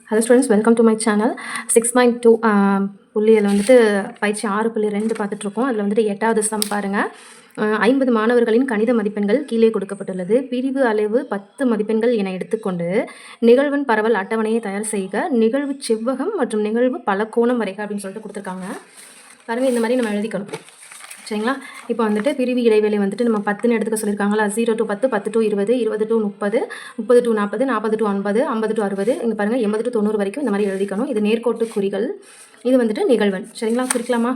Hello students, welcome to my channel. 6.2 புள்ளியில் வந்துட்டு பயிற்சி 6.2 பார்த்துட்ருக்கோம். அதில் வந்துட்டு 8வது சம் பாருங்கள். 50 மாணவர்களின் கணித மதிப்பெண்கள் கீழே கொடுக்கப்பட்டுள்ளது. பிரிவு அளவு 10 மதிப்பெண்கள் என எடுத்துக்கொண்டு நிகழ்வெண் பரவல் அட்டவணையை தயார் செய்க. நிகழ்வு செவ்வகம் மற்றும் நிகழ்வு பலகோணம் வரைக அப்படின்னு சொல்லிட்டு கொடுத்துருக்காங்க. பாருங்கள், இந்த மாதிரி நம்ம எழுதிக்கணும். சரிங்களா? இப்போ வந்துட்டு பிரிவு இடைவெளி வந்துட்டு நம்ம 10ன்னு எடுத்துக்க சொல்லியிருக்காங்களா. 0 to 10, 10 to 20, 20 to 30, 30 to 40, 40 to 50, 50 to 60. இங்கே பாருங்கள் 80 to 90 வரைக்கும் இந்த மாதிரி எழுதிக்கணும். இது நேர்கோட்டு குறிகள், இது வந்துட்டு நிகழ்வெண். சரிங்களா? குறிக்கலாமா?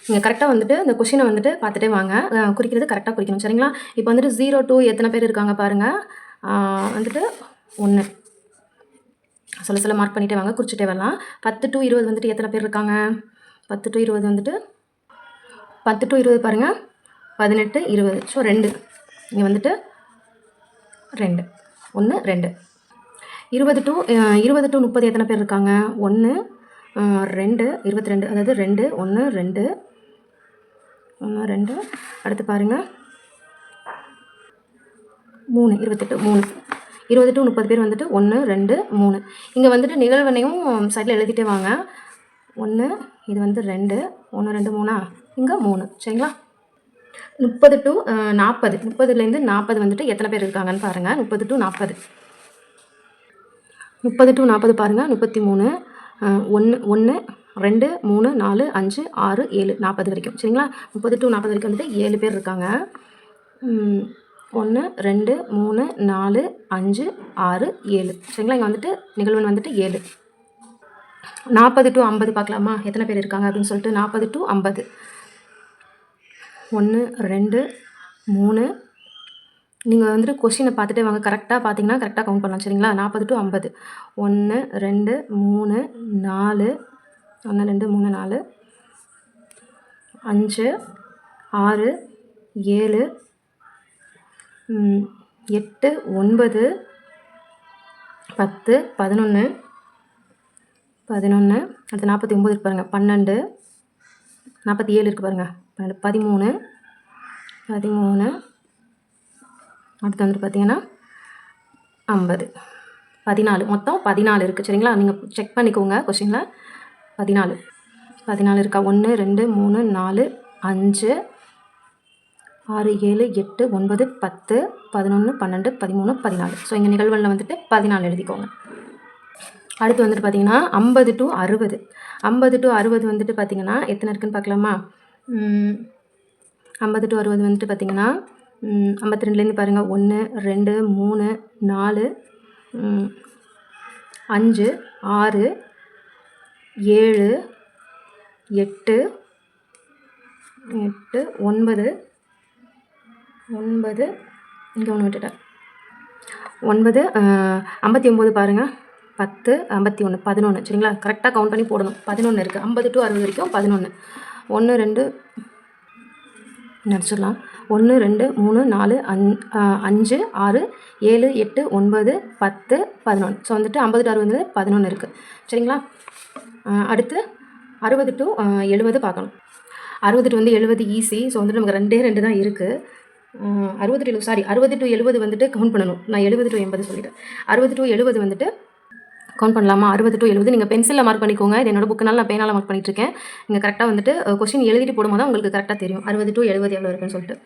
நீங்கள் கரெக்டாக வந்துட்டு இந்த கொஷினை வந்துட்டு பார்த்துட்டே வாங்க. குறிக்கிறது கரெக்டாக குறிக்கணும். சரிங்களா? இப்போ வந்துட்டு 0 to எத்தனை பேர் இருக்காங்க பாருங்கள். வந்துட்டு 1 சொல்ல மார்க் பண்ணிகிட்டே வாங்க, குறிச்சிட்டே வரலாம். 10 to 20 வந்துட்டு எத்தனை பேர் இருக்காங்க? 10 to 20 வந்துட்டு 10 to 20 பாருங்கள், 18, 20. ஸோ 2 இங்கே வந்துட்டு 2, 1, 2. 20 to 30 எத்தனை பேர் இருக்காங்க? 1, 2, 22. அதாவது 2, 1, 2, 1, 2. அடுத்து பாருங்கள் 3, 28, 3. 20 to 30 பேர் வந்துட்டு 1, 2, 3. இங்கே வந்துட்டு நிகழ்வனையும் சைடில் எழுதிட்டே வாங்க. 1, இது வந்து 2, 1, 2, 3, இங்கே 3. சரிங்களா? 30 to 40, 30லேருந்து 40 வந்துட்டு எத்தனை பேர் இருக்காங்கன்னு பாருங்கள். 30 to 40, 30 to 40 பாருங்கள். 33, 1, 1, 2, 3, 4, 5, 6, 7, 40 வரைக்கும். சரிங்களா? 30 to 40 வரைக்கும் வந்துட்டு 7 பேர் இருக்காங்க. 1, 2, 3, 4, 5, 6, 7. சரிங்களா? இங்கே வந்துட்டு நிகழ்வெண் வந்துட்டு 7. 40 to 50 பார்க்கலாமா, எத்தனை பேர் இருக்காங்க அப்படின்னு சொல்லிட்டு. 40 to 50, 1, 2, 3. நீங்கள் வந்துட்டு கொஷினை பார்த்துட்டே வாங்க. கரெக்டாக பார்த்தீங்கன்னா கரெக்டாக கவுண்ட் பண்ணலாம். சரிங்களா? 40 to 50, 1, 2, 3, 4, 1, 2, 3, 4, 5, 6, 7, 8, 9, 10, 11, 11. அடுத்து 49 இருக்கு பாருங்கள். 12, 47 இருக்குது பாருங்கள். 13, 13. அடுத்து வந்துட்டு பார்த்தீங்கன்னா 50, 14. மொத்தம் 14 இருக்குது. சரிங்களா? நீங்கள் செக் பண்ணிக்கோங்க கொஷினில். 14 இருக்கா? 1, 2, 3, 4, 5, 6, 7, 8, 9, 10, 11, 12, 13, 14. ஸோ இங்கே நிகழ்வெண்ணில் வந்துட்டு 14 எழுதிக்கோங்க. அடுத்து வந்துட்டு பார்த்தீங்கன்னா 50 to 60, 50 to 60 வந்துட்டு பார்த்தீங்கன்னா எத்தனை இருக்குன்னு பார்க்கலாமா. 50 to 60 வந்துட்டு பார்த்தீங்கன்னா 52லேருந்து பாருங்கள். 1, 2, 3, 4, 5, 6, 7, 8, 9, 9. இங்கே ஒன்று விட்டுட்டேன். 9, 59 பாருங்கள். 10, 51, 11. சரிங்களா? கரெக்டாக கவுண்ட் பண்ணி போடணும். 11 இருக்குது. 50 to 60 வரைக்கும் 11. 1, 2 நினச்சிடலாம். 1, 2, 3, 4, 5, 6, 7, 8, 9, 10, 11. ஸோ வந்துட்டு 50 to 60 வந்து 11 இருக்குது. சரிங்களா? அடுத்து 60 to 70 பார்க்கணும். 60 to 70 ஈஸி. ஸோ வந்துட்டு நமக்கு 2 தான் இருக்குது. 60 to 70 வந்துட்டு கவுண்ட் பண்ணணும். நான் 70 to 80 சொல்லிட்டேன். 60 to 70 வந்துட்டு கவுண்ட் பண்ணலாமா? 60 to 70 நீங்கள் பென்சிலில் மார்க் பண்ணிக்கோங்க. இது என்னோட புக்குனால நான் பேனால் மார்க் பண்ணிட்டுருக்கேன். நீங்கள் கரெக்டாக வந்துட்டு கொஷின் எழுதிட்டு போடும்போது தான் உங்களுக்கு கரெக்டாக தெரியும் 60 to 70 எவ்வளோ இருக்குன்னு சொல்லிட்டு.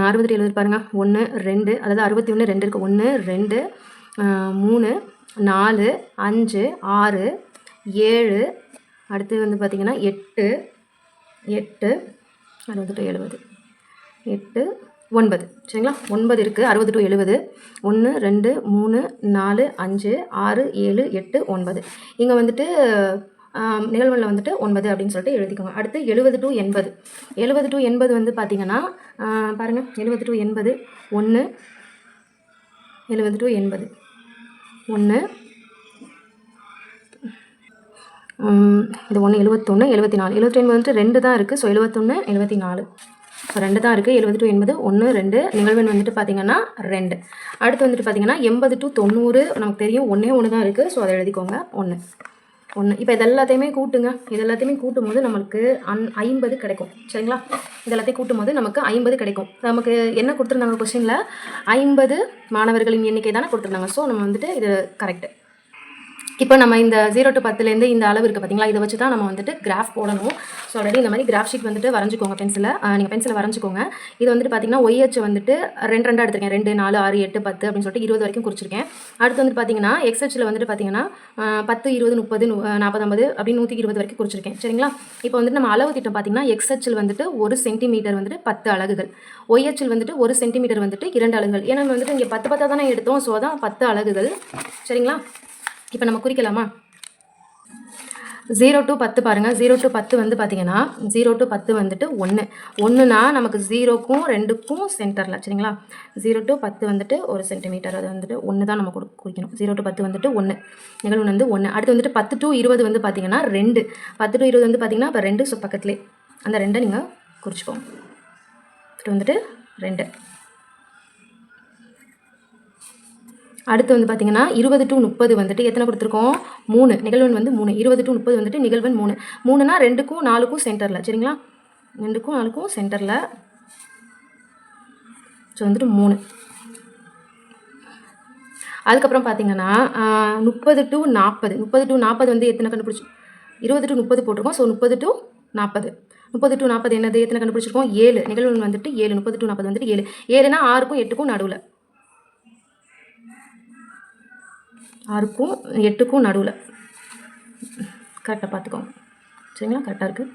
60 to 70 பாருங்கள். 1, 2, அதாவது 61, 2 இருக்குது. 1, 2, 3, 4, 5, 6, 7. அடுத்து வந்து பார்த்திங்கன்னா 8, 60 to 70, 8, 9. சரிங்களா? 9 இருக்குது. 60 to 70. 1, 2, 3, 4, 5, 6, 7, 8, 9. இங்கே வந்துட்டு நிகழ்வெண்ணில் வந்துட்டு 9 அப்படின்னு சொல்லிட்டு எழுதிக்கோங்க. அடுத்து 70 to 80, 70 to 80 வந்து பார்த்திங்கன்னா பாருங்கள். 70 to 80, 1, 70 to 80, 1, இது 1, 71, 74. 74 வந்துட்டு 2 தான் இருக்குது. ஸோ 71, 74. ஸோ 2 தான் இருக்குது. 70 to 80, 1, 2. நிகழ்வெண் வந்துட்டு பார்த்திங்கன்னா 2. அடுத்து வந்துட்டு பார்த்திங்கன்னா 80 to 90 நமக்கு தெரியும். 1 தான் இருக்குது. ஸோ அதை எழுதிக்கோங்க. 1. இப்போ இது எல்லாத்தையுமே கூட்டுங்க. இது எல்லாத்தையுமே கூட்டும் போது நம்மளுக்கு 50 கிடைக்கும். சரிங்களா? இது எல்லாத்தையும் கூட்டும் போது நமக்கு 50 கிடைக்கும். நமக்கு என்ன கொடுத்துருந்தாங்க கொஸ்டினில்? 50 மாணவர்களின் எண்ணிக்கை தானே கொடுத்துருந்தாங்க. ஸோ நம்ம வந்துட்டு இது கரெக்டு. இப்போ நம்ம இந்த 0 to 10லேருந்து இந்த அளவு இருக்குது பார்த்தீங்களா, இதை வச்சு தான் நம்ம வந்துட்டு கிராஃப் போடணும். ஸோ ஆல்ரெடி இந்த மாதிரி கிராஃப் ஷீட் வந்துட்டு வரைஞ்சிக்கோங்க நீங்கள் பென்சிலை வரைஞ்சிக்கோங்க. இது வந்துட்டு பார்த்தீங்கன்னா ஒய் அச்சு வந்துட்டு 2 எடுத்திருக்கேன். 2, 4, 6, 8, 10 அப்படின்னு சொல்லிட்டு 20 வரைக்கும் குறிச்சிருக்கேன். அடுத்து வந்துட்டு பார்த்தீங்கன்னா எக்ஸ் அச்சில் வந்துட்டு பார்த்தீங்கன்னா 10, 20, 30, 40, 50 அப்படின்னு 120 வரைக்கும் குறிச்சிருக்கேன். சரிங்களா? இப்போ வந்துட்டு நம்ம அளவு திட்டம் பார்த்தீங்கன்னா எக்ஸ் அச்சில் வந்துட்டு 1 சென்டிமீட்டர் வந்துட்டு 10 அலகுகள், ஒய் அச்சில் வந்துட்டு 1 சென்டிமீட்டர் வந்துட்டு 2 அலகுகள். ஏன்னா நம்ம வந்துட்டு இங்கே 10 தானே எடுத்தோம். ஸோ தான் 10 அலகுகள். சரிங்களா? இப்போ நம்ம குறிக்கலாமா? 0 to 10 பாருங்கள். 0 to 10 வந்து பார்த்தீங்கன்னா 0 to 10 வந்துட்டு 1. 1னா நமக்கு 0க்கும் 2க்கும் சென்டரில். சரிங்களா? 0 to 10 வந்துட்டு 1 சென்டிமீட்டர், அது வந்துட்டு 1 தான் நம்ம குறிக்கணும். 0 to 10 வந்துட்டு 1, நிகழ்வு வந்து 1. அடுத்து வந்துட்டு 10 to 20 வந்து பார்த்தீங்கன்னா 2. 10 to 20 வந்து பார்த்தீங்கன்னா இப்போ 2 பக்கத்துலேயே அந்த 2 நீங்கள் குறிச்சிக்கோங்க. இது வந்துட்டு 2. அடுத்து வந்து பார்த்தீங்கன்னா 20 to 30 வந்துட்டு எத்தனை கொடுத்துருக்கோம்? 3. நிகழ்வன் வந்து 3. 20 to 30 வந்துட்டு நிகழ்வன் 3. 3னா 2க்கும் 4க்கும் சென்டரில். சரிங்களா? 2க்கும் 4க்கும் சென்டரில். ஸோ வந்துட்டு 3. அதுக்கப்புறம் பார்த்தீங்கன்னா 30 to 40. 30 to 40 வந்து எத்தனை கண்டுபிடிச்சி? 20 to 30 போட்டிருக்கோம். So 30 to 40. 30 to 40 என்னது? எத்தனை கண்டுபிடிச்சிருக்கோம்? 7. நிகழ்வன் வந்துட்டு 7. 30 to 40 வந்துட்டு 7. 7னா 6க்கும் 8க்கும் நடுவில். 6க்கும் 8க்கும் நடுவில். கரெக்டாக பார்த்துக்கோங்க. சரிங்களா? கரெக்டாக இருக்குது.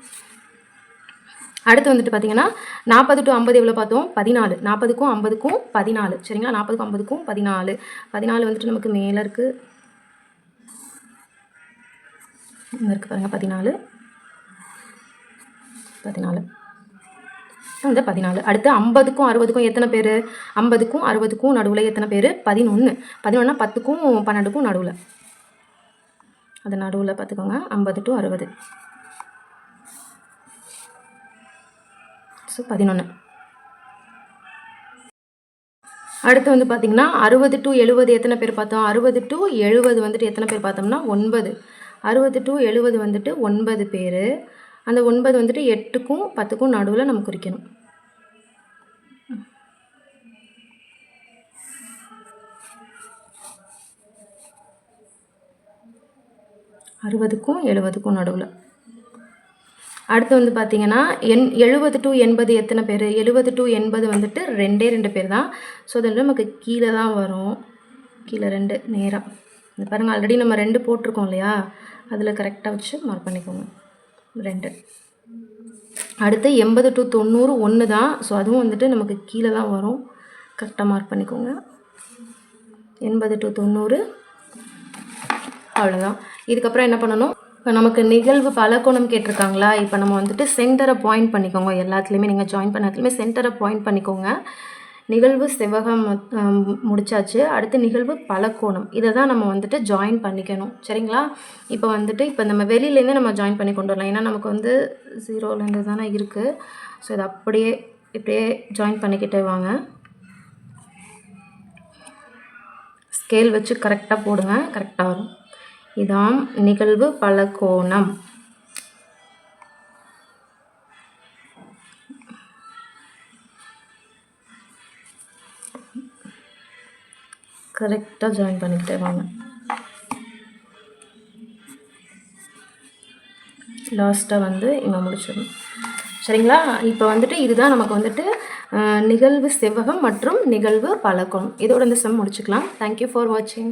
அடுத்து வந்துட்டு பார்த்தீங்கன்னா 40 to 50 எவ்வளோ பார்த்தோம்? 14. 40க்கும் 50க்கும் 14. சரிங்களா? 40க்கும் 50க்கும் 14. 14 வந்துட்டு நமக்கு மேலே இருக்குது. இங்கே இருக்குது பாருங்கள். 14 வந்து 14. அடுத்து 50க்கும் 60க்கும் எத்தனை பேர்? 50க்கும் 60க்கும் நடுவில் எத்தனை பேர்? 11. 11னா 10க்கும் 12க்கும் நடுவில். அது நடுவில் பார்த்துக்கோங்க. 50 to 60. ஸோ 11. அடுத்து வந்து பார்த்திங்கன்னா 60 to 70 எத்தனை பேர் பார்த்தோம்? 60 to 70 வந்துட்டு எத்தனை பேர் பார்த்தோம்னா 9. 60 to 70 வந்துட்டு 9 பேர். அந்த 9 வந்துட்டு 8க்கும் 10க்கும் நடுவில் நம்ம குறிக்கணும். அறுபதுக்கும் 70க்கும் நடுவில். அடுத்து வந்து பார்த்தீங்கன்னா 70 to 80 எத்தனை பேர்? 70 to 80 வந்துட்டு 2 பேர் தான். ஸோ அதில் நமக்கு கீழே தான் வரும். கீழே 2 நேராக. இந்த பாருங்கள், ஆல்ரெடி நம்ம 2 போட்டிருக்கோம் இல்லையா, அதில் கரெக்டாக வச்சு மார்க் பண்ணிக்கோங்க. 2. அடுத்து 80 to 90 1 தான். ஸோ அதுவும் வந்துட்டு நமக்கு கீழே தான் வரும். கரெக்டாக மார்க் பண்ணிக்கோங்க. 80 to 90 அவ்வளோதான். இதுக்கப்புறம் என்ன பண்ணணும்? இப்போ நமக்கு நிகழ்வு பலகோணம் கேட்டிருக்காங்களா? இப்போ நம்ம வந்துட்டு சென்டரை பாயிண்ட் பண்ணிக்கோங்க. எல்லாத்துலேயுமே நீங்கள் ஜாயின் பண்ணதுலேயுமே சென்டரை பாயிண்ட் பண்ணிக்கோங்க. நிகழ்வு செவ்வகம் முடிச்சாச்சு. அடுத்து நிகழ்வு பலகோணம், இதை தான் நம்ம வந்துட்டு ஜாயின் பண்ணிக்கணும். சரிங்களா? இப்போ வந்துட்டு இப்போ நம்ம வெளியிலேருந்து நம்ம ஜாயின் பண்ணி கொண்டு வரலாம். ஏன்னா நமக்கு வந்து 0லேருந்து தானே இருக்குது. ஸோ இதை இப்படியே ஜாயின் பண்ணிக்கிட்டே வாங்க. ஸ்கேல் வச்சு கரெக்டாக போடுங்க. கரெக்டாக வரும். இதான் நிகழ்வு பலகோணம். கரெக்டாக ஜாயின் பண்ணிக்கிட்டே வாங்க. லாஸ்ட்டாக வந்து இங்கே முடிச்சிடணும். சரிங்களா? இப்போ வந்துட்டு இதுதான் நமக்கு வந்துட்டு நிகழ்வு செவ்வகம் மற்றும் நிகழ்வு பலகோணம். இதோட இந்த சம் முடிச்சுக்கலாம். தேங்க்யூ ஃபார் வாட்சிங்.